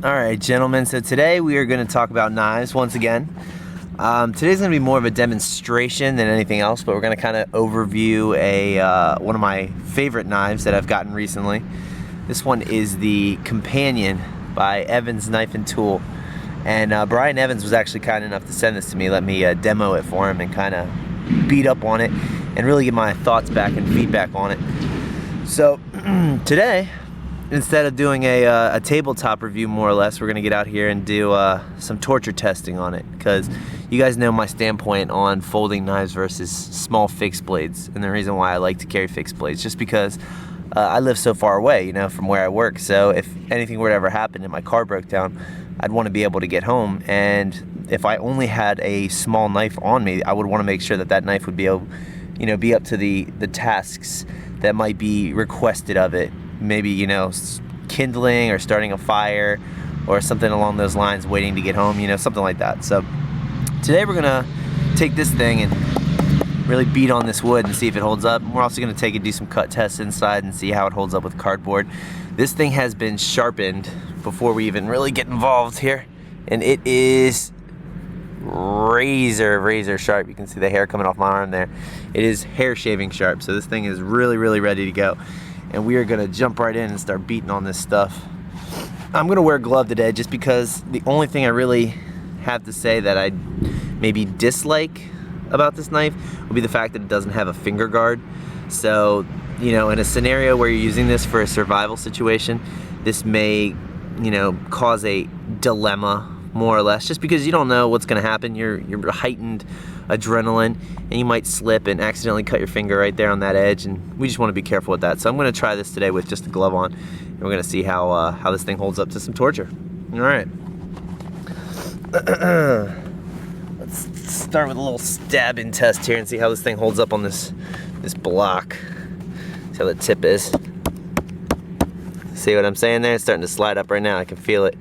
Alright, gentlemen, so today we are going to talk about knives once again. Today's going to be more of a demonstration than anything else, but we're going to kind of overview one of my favorite knives that I've gotten recently. This one is the Companion by Evans Knife and Tool. And Brian Evans was actually kind enough to send this to me, let me demo it for him and kind of beat up on it and really get my thoughts back and feedback on it. So today, instead of doing a tabletop review, more or less, we're going to get out here and do some torture testing on it, because you guys know my standpoint on folding knives versus small fixed blades, and the reason why I like to carry fixed blades, just because I live so far away, from where I work. So if anything were to ever happen and my car broke down, I'd want to be able to get home, and if I only had a small knife on me, I would want to make sure that that knife would be able, be up to the tasks that might be requested of it. Maybe, kindling or starting a fire or something along those lines, waiting to get home, something like that. So today we're gonna take this thing and really beat on this wood and see if it holds up. We're also gonna take it, do some cut tests inside and see how it holds up with cardboard. This thing has been sharpened before we even really get involved here, and it is razor sharp. You can see the hair coming off my arm there. It is hair shaving sharp, so this thing is really ready to go. And we are gonna jump right in and start beating on this stuff. I'm gonna wear a glove today just because the only thing I really have to say that I maybe dislike about this knife would be the fact that it doesn't have a finger guard. So, in a scenario where you're using this for a survival situation, this may, cause a dilemma, more or less, just because you don't know what's gonna happen. You're heightened adrenaline, and you might slip and accidentally cut your finger right there on that edge, and we just want to be careful with that. So I'm going to try this today with just a glove on, and we're going to see how this thing holds up to some torture. All right. Let's start with a little stabbing test here and see how this thing holds up on this block. See how the tip is. See what I'm saying there? It's starting to slide up right now. I can feel it.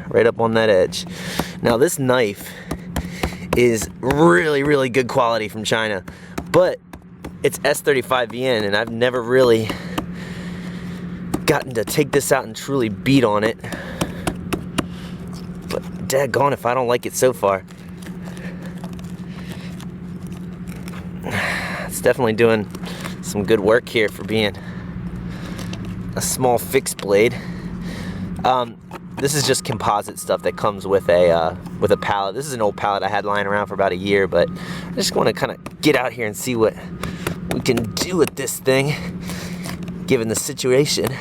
Right up on that edge. Now this knife is really good quality from China, but it's S35VN, and I've never really gotten to take this out and truly beat on it. But daggone if I don't like it so far. It's definitely doing some good work here for being a small fixed blade. This is just composite stuff that comes with a pallet. This is an old pallet I had lying around for about a year, but I just want to kind of get out here and see what we can do with this thing, given the situation.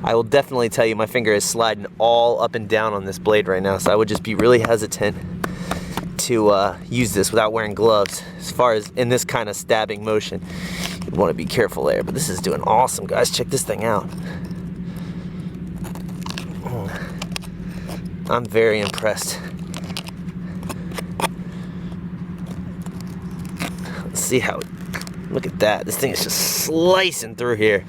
I will definitely tell you my finger is sliding all up and down on this blade right now, so I would just be really hesitant to use this without wearing gloves. As far as in this kind of stabbing motion, you want to be careful there, but this is doing awesome, guys. Check this thing out. I'm very impressed. Let's see how, look at that. This thing is just slicing through here.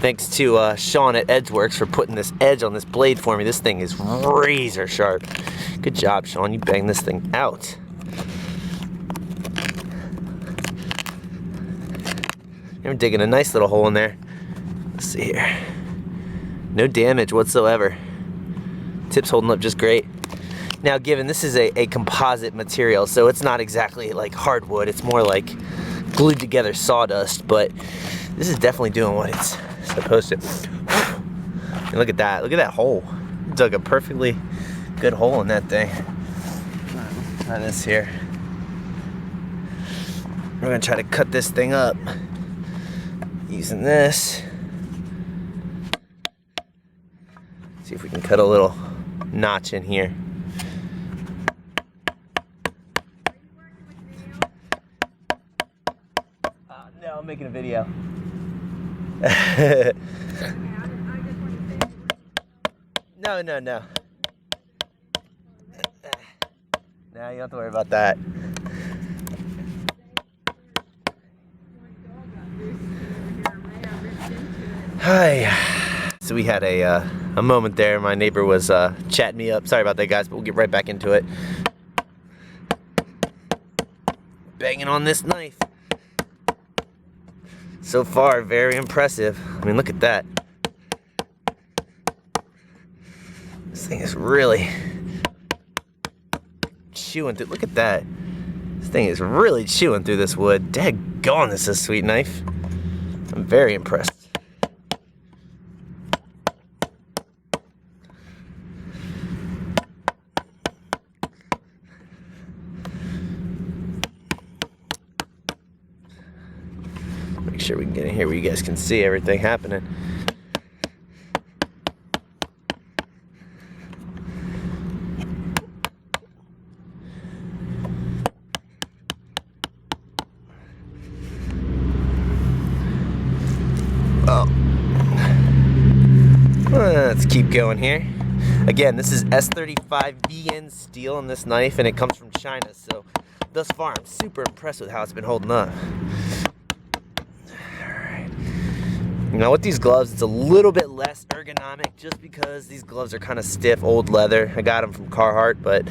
Thanks to Sean at Edgeworks for putting this edge on this blade for me. This thing is razor sharp. Good job, Sean. You banged this thing out. You're digging a nice little hole in there. Let's see here. No damage whatsoever. Tip's holding up just great. Now, given this is a composite material, so it's not exactly like hardwood, it's more like glued together sawdust, but this is definitely doing what it's supposed to. And look at that hole. Dug a perfectly good hole in that thing. Try this here. We're gonna try to cut this thing up using this. See if we can cut a little notch in here. No, I'm making a video. No. No, you don't have to worry about that. Hi. So we had a moment there. My neighbor was chatting me up. Sorry about that, guys, but we'll get right back into it. Banging on this knife. So far, very impressive. I mean, look at that. This thing is really chewing through. Look at that. This thing is really chewing through this wood. Daggone, this is a sweet knife. I'm very impressed. Make sure we can get in here where you guys can see everything happening. Let's keep going here. Again, this is S35BN steel in this knife, and it comes from China, so thus far I'm super impressed with how it's been holding up. Alright. Now with these gloves, it's a little bit less ergonomic just because these gloves are kind of stiff, old leather. I got them from Carhartt, but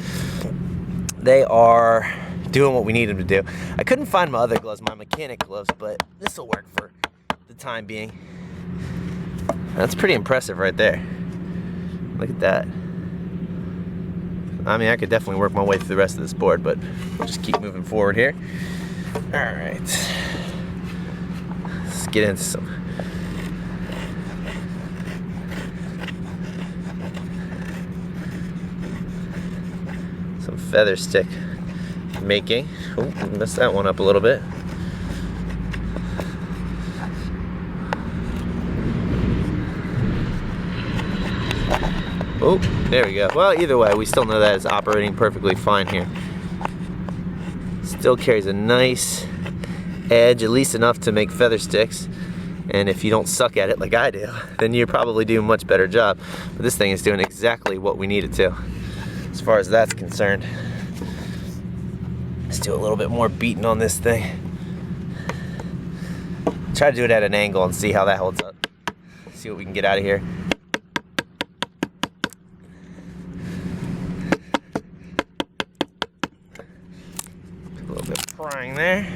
they are doing what we need them to do. I couldn't find my other gloves, my mechanic gloves, but this will work for the time being. That's pretty impressive right there. Look at that. I mean, I could definitely work my way through the rest of this board, but we'll just keep moving forward here. All right. Let's get into some feather stick making. Oh, messed that one up a little bit. Oh, there we go. Well, either way, we still know that it's operating perfectly fine here. Still carries a nice edge, at least enough to make feather sticks. And if you don't suck at it like I do, then you probably do a much better job. But this thing is doing exactly what we need it to, as far as that's concerned. Let's do a little bit more beating on this thing. Try to do it at an angle and see how that holds up. See what we can get out of here. A little bit of prying there.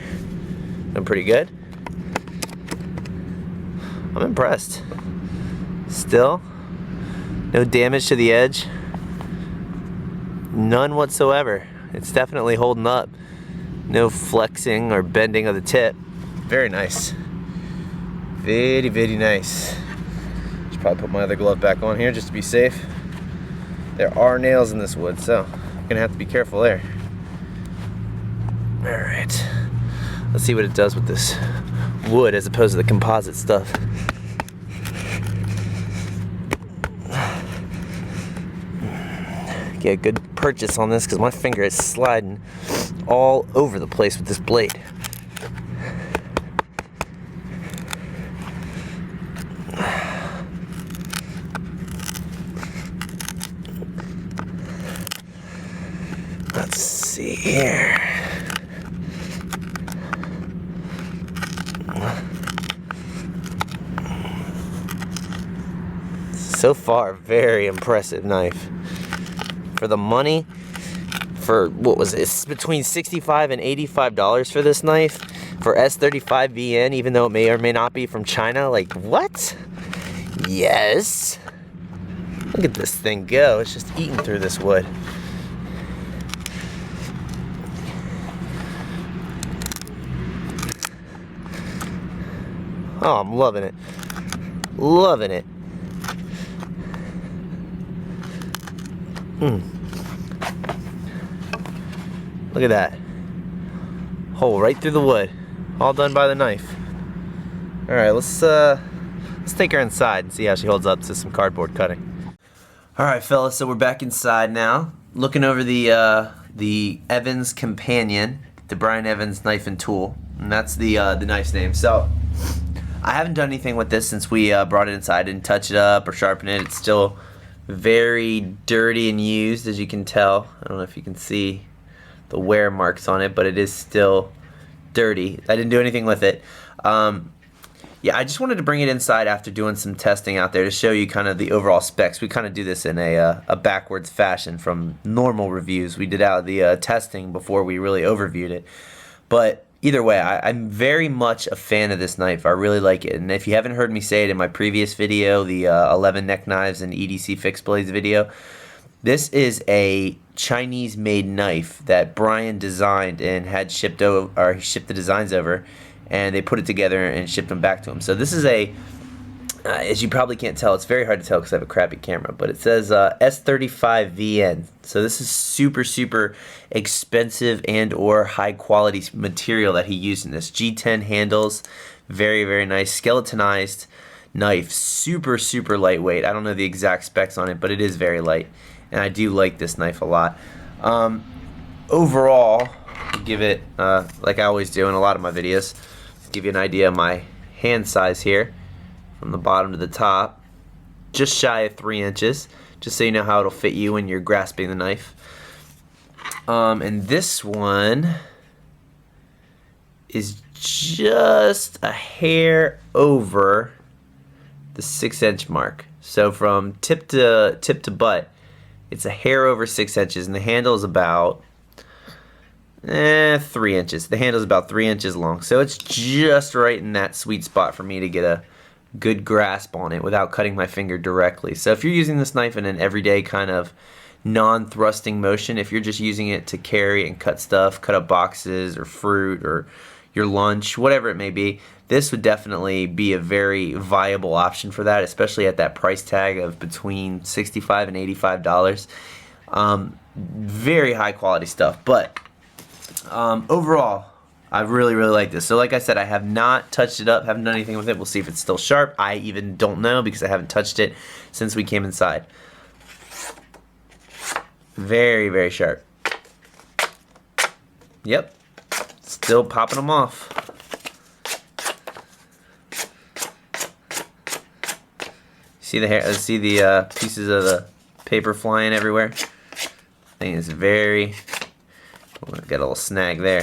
Doing pretty good. I'm impressed. Still, no damage to the edge. None whatsoever. It's definitely holding up. No flexing or bending of the tip. Very nice. Very, very nice. Should probably put my other glove back on here just to be safe. There are nails in this wood, so I'm gonna have to be careful there. All right. Let's see what it does with this wood as opposed to the composite stuff. Get a good purchase on this because my finger is sliding all over the place with this blade. Let's see here. So far, very impressive knife. For the money, for what was it? It's between $65 and $85 for this knife. For S35BN, even though it may or may not be from China. Like, what? Yes. Look at this thing go. It's just eating through this wood. Oh, I'm loving it. Loving it. Look at that. Hole right through the wood. All done by the knife. Alright, let's take her inside and see how she holds up to some cardboard cutting. Alright fellas, so we're back inside now. Looking over the Evans Companion, the Brian Evans knife and tool. And that's the knife's name. So I haven't done anything with this since we brought it inside. I didn't touch it up or sharpen it. It's still very dirty and used, as you can tell. I don't know if you can see the wear marks on it, but it is still dirty. I didn't do anything with it. Yeah, I just wanted to bring it inside after doing some testing out there to show you kind of the overall specs. We kind of do this in a backwards fashion from normal reviews. We did out the testing before we really overviewed it. But either way, I'm very much a fan of this knife. I really like it. And if you haven't heard me say it in my previous video, the 11 neck knives and EDC fixed blades video, this is a Chinese-made knife that Brian designed and had shipped over, or he shipped the designs over, and they put it together and shipped them back to him. So this is a, as you probably can't tell, it's very hard to tell because I have a crappy camera, but it says S35VN. So this is super, super expensive and or high quality material that he used in this. G10 handles, very, very nice, skeletonized knife, super, super lightweight. I don't know the exact specs on it, but it is very light, and I do like this knife a lot. Overall, I'll give it, like I always do in a lot of my videos, give you an idea of my hand size here. From the bottom to the top, just shy of 3 inches, just so you know how it'll fit you when you're grasping the knife. And this one is just a hair over the 6-inch mark. So from tip to butt, it's a hair over 6 inches, and the handle is about 3 inches. The handle is about 3 inches long, so it's just right in that sweet spot for me to get a good grasp on it without cutting my finger directly. So if you're using this knife in an everyday kind of non-thrusting motion, if you're just using it to carry and cut stuff, cut up boxes or fruit or your lunch, whatever it may be, this would definitely be a very viable option for that, especially at that price tag of between $65 and $85. Very high quality stuff, but overall, I really, really like this. So like I said, I have not touched it up, haven't done anything with it. We'll see if it's still sharp. I even don't know because I haven't touched it since we came inside. Very, very sharp. Yep, still popping them off. See the hair? See the pieces of the paper flying everywhere? I think it's very. Oh, got a little snag there.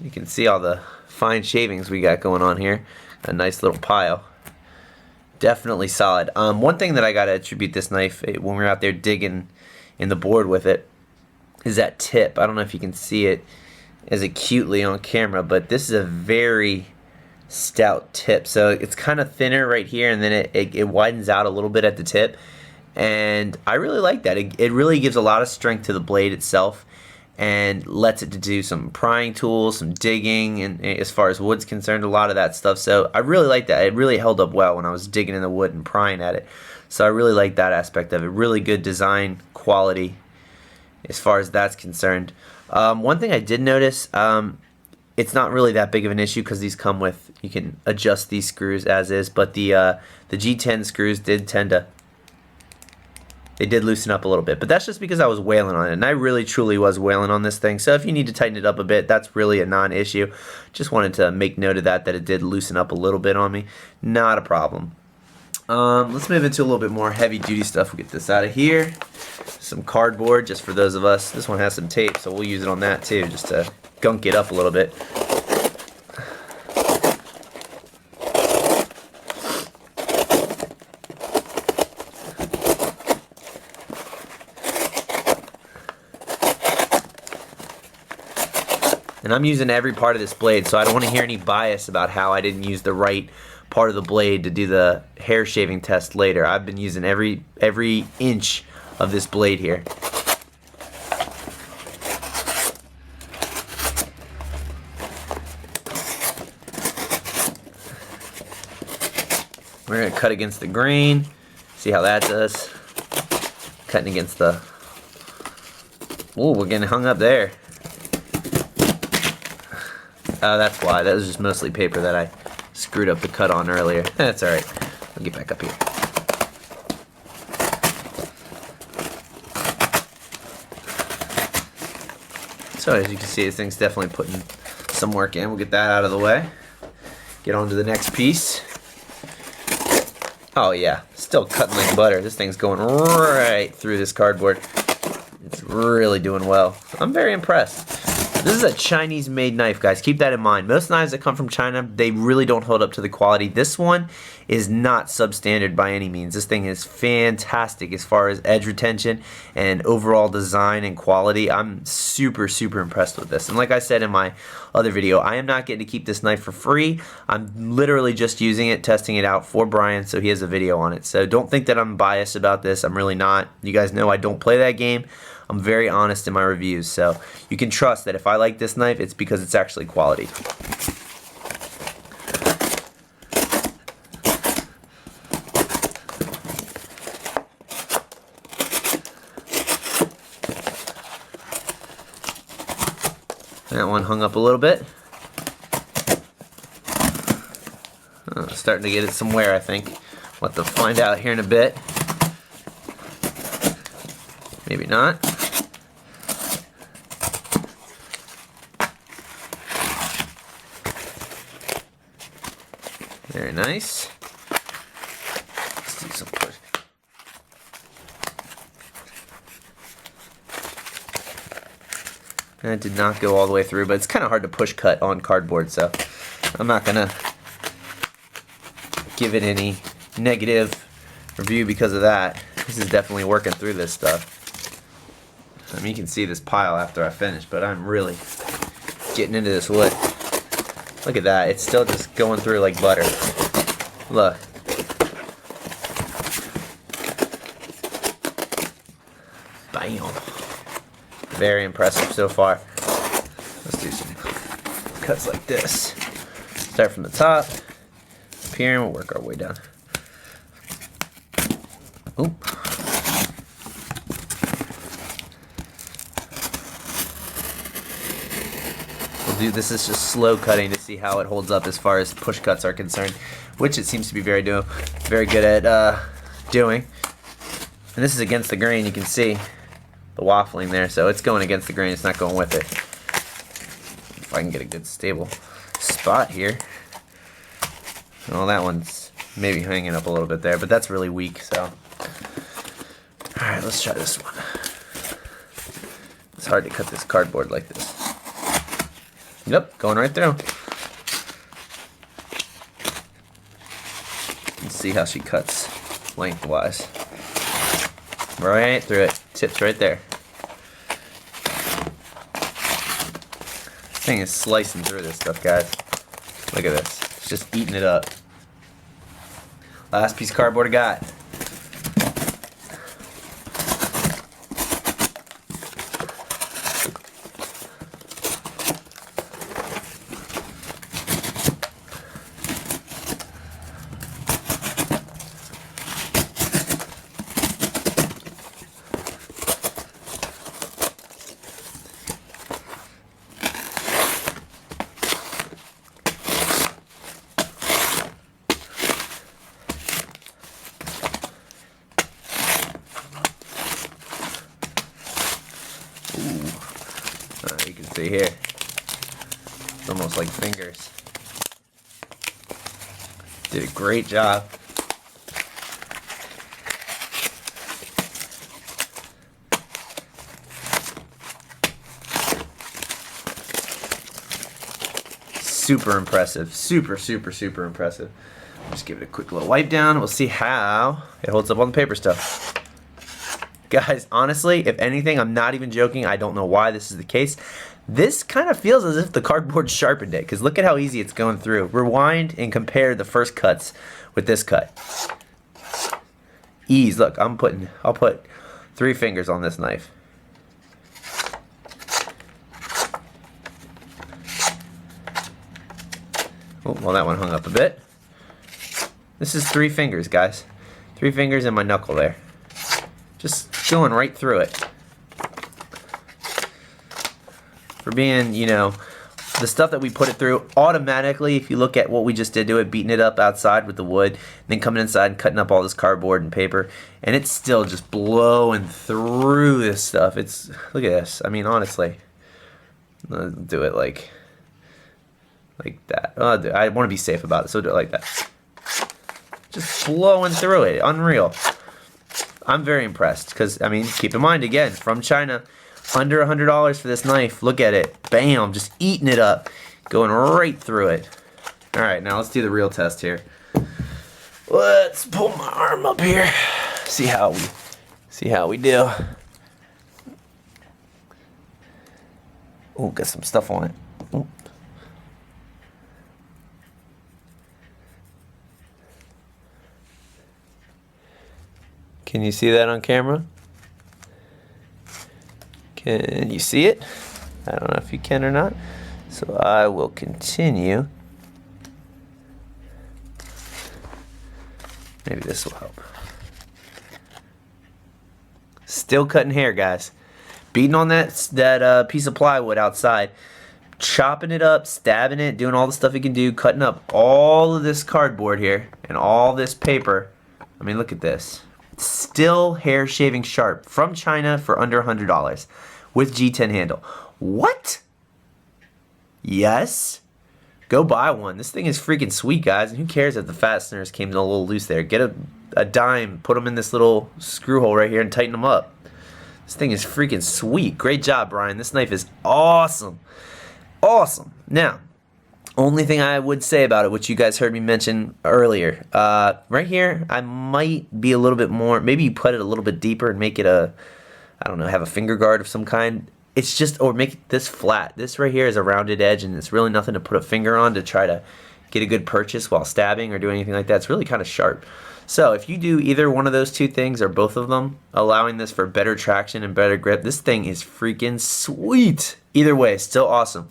You can see all the fine shavings we got going on here. A nice little pile. Definitely solid. One thing that I gotta attribute this knife when we're out there digging in the board with it is that tip. I don't know if you can see it as acutely on camera, but this is a very stout tip. So it's kind of thinner right here, and then it widens out a little bit at the tip. And I really like that. It really gives a lot of strength to the blade itself, and lets it to do some prying tools, some digging, and as far as wood's concerned, a lot of that stuff. So I really like that. It really held up well when I was digging in the wood and prying at it. So I really like that aspect of it. Really good design quality as far as that's concerned. One thing I did notice, it's not really that big of an issue because these come with, you can adjust these screws as is, but the G10 screws did tend to, they did loosen up a little bit, but that's just because I was wailing on it, and I really truly was wailing on this thing. So if you need to tighten it up a bit, that's really a non-issue. Just wanted to make note of that it did loosen up a little bit on me. Not a problem. Let's move into a little bit more heavy-duty stuff. We'll get this out of here. Some cardboard, just for those of us. This one has some tape, so we'll use it on that too, just to gunk it up a little bit. And I'm using every part of this blade, so I don't want to hear any bias about how I didn't use the right part of the blade to do the hair shaving test later. I've been using every inch of this blade here. We're going to cut against the grain, see how that does. Cutting against the... Ooh, we're getting hung up there. That's why. That was just mostly paper that I screwed up the cut on earlier. That's alright. I'll get back up here. So as you can see, this thing's definitely putting some work in. We'll get that out of the way. Get on to the next piece. Oh yeah, still cutting like butter. This thing's going right through this cardboard. It's really doing well. I'm very impressed. This is a Chinese-made knife, guys. Keep that in mind. Most knives that come from China, they really don't hold up to the quality. This one is not substandard by any means. This thing is fantastic as far as edge retention and overall design and quality. I'm super, super impressed with this. And like I said in my other video, I am not getting to keep this knife for free. I'm literally just using it, testing it out for Brian, so he has a video on it. So don't think that I'm biased about this. I'm really not. You guys know I don't play that game. I'm very honest in my reviews, so you can trust that if I like this knife, it's because it's actually quality. That one hung up a little bit. Starting to get it some wear, I think. We'll have to find out here in a bit. Maybe not. Very nice. Let's do some push. That did not go all the way through, but it's kind of hard to push cut on cardboard, so I'm not gonna give it any negative review because of that. This is definitely working through this stuff. I mean, you can see this pile after I finish, but I'm really getting into this wood. Look at that. It's still just going through like butter. Look. Bam. Very impressive so far. Let's do some cuts like this. Start from the top. Up here, and we'll work our way down. Oop. This is just slow cutting to see how it holds up as far as push cuts are concerned, which it seems to be very good at doing. And this is against the grain. You can see the waffling there, so it's going against the grain. It's not going with it. If I can get a good stable spot here. Well, that one's maybe hanging up a little bit there, but that's really weak. So, all right, let's try this one. It's hard to cut this cardboard like this. Yep, going right through. Let's see how she cuts lengthwise. Right through it. Tips right there. This thing is slicing through this stuff, guys. Look at this. It's just eating it up. Last piece of cardboard I got. You can see here, it's almost like fingers. Did a great job. Super impressive. Super, super, super impressive. Just give it a quick little wipe down. We'll see how it holds up on the paper stuff. Guys, honestly, if anything, I'm not even joking. I don't know why this is the case. This kind of feels as if the cardboard sharpened it, because look at how easy it's going through. Rewind and compare the first cuts with this cut. Ease. Look, I'll put 3 fingers on this knife. Oh, well, that one hung up a bit. This is 3 fingers, guys. 3 fingers and my knuckle there. Just going right through it. For being, you know, the stuff that we put it through automatically, if you look at what we just did to it, beating it up outside with the wood, then coming inside and cutting up all this cardboard and paper, and it's still just blowing through this stuff. It's, look at this. I mean, honestly, I'll do it like that. I want to be safe about it, so do it like that. Just blowing through it. Unreal. I'm very impressed because, I mean, keep in mind, again, from China, Under $100 for this knife. Look at it. Bam, just eating it up. Going right through it. Alright, now let's do the real test here. Let's pull my arm up here. See how we do. Oh, got some stuff on it. Ooh. Can you see that on camera? Can you see it? I don't know if you can or not. So I will continue. Maybe this will help. Still cutting hair, guys. Beating on that piece of plywood outside. Chopping it up, stabbing it, doing all the stuff you can do, cutting up all of this cardboard here and all this paper. I mean, look at this. Still hair shaving sharp from China for under $100 with G10 handle. What? Yes? Go buy one. This thing is freaking sweet, guys. And who cares if the fasteners came a little loose there? Get a dime, put them in this little screw hole right here and tighten them up. This thing is freaking sweet. Great job, Brian. This knife is awesome. Awesome. Now, only thing I would say about it, which you guys heard me mention earlier, right here, I might be a little bit more, maybe you put it a little bit deeper and make it I don't know, have a finger guard of some kind. It's just, or make it this flat. This right here is a rounded edge, and it's really nothing to put a finger on to try to get a good purchase while stabbing or doing anything like that. It's really kind of sharp. So if you do either one of those two things or both of them, allowing this for better traction and better grip, this thing is freaking sweet. Either way, still awesome.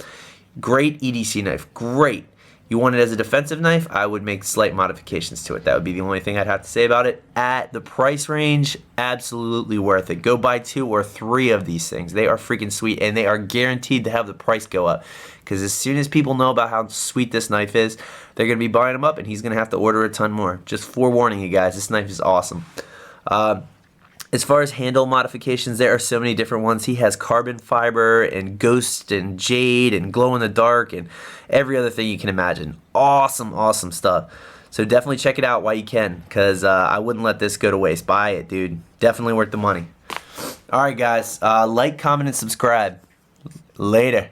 Great EDC knife. Great. You want it as a defensive knife, I would make slight modifications to it. That would be the only thing I'd have to say about it. At the price range, absolutely worth it. Go buy 2 or 3 of these things. They are freaking sweet, and they are guaranteed to have the price go up. Because as soon as people know about how sweet this knife is, they're going to be buying them up, and he's going to have to order a ton more. Just forewarning you guys, this knife is awesome. As far as handle modifications, there are so many different ones. He has carbon fiber and ghost and jade and glow in the dark and every other thing you can imagine. Awesome, awesome stuff. So definitely check it out while you can, because I wouldn't let this go to waste. Buy it, dude. Definitely worth the money. All right, guys. Like, comment, and subscribe. Later.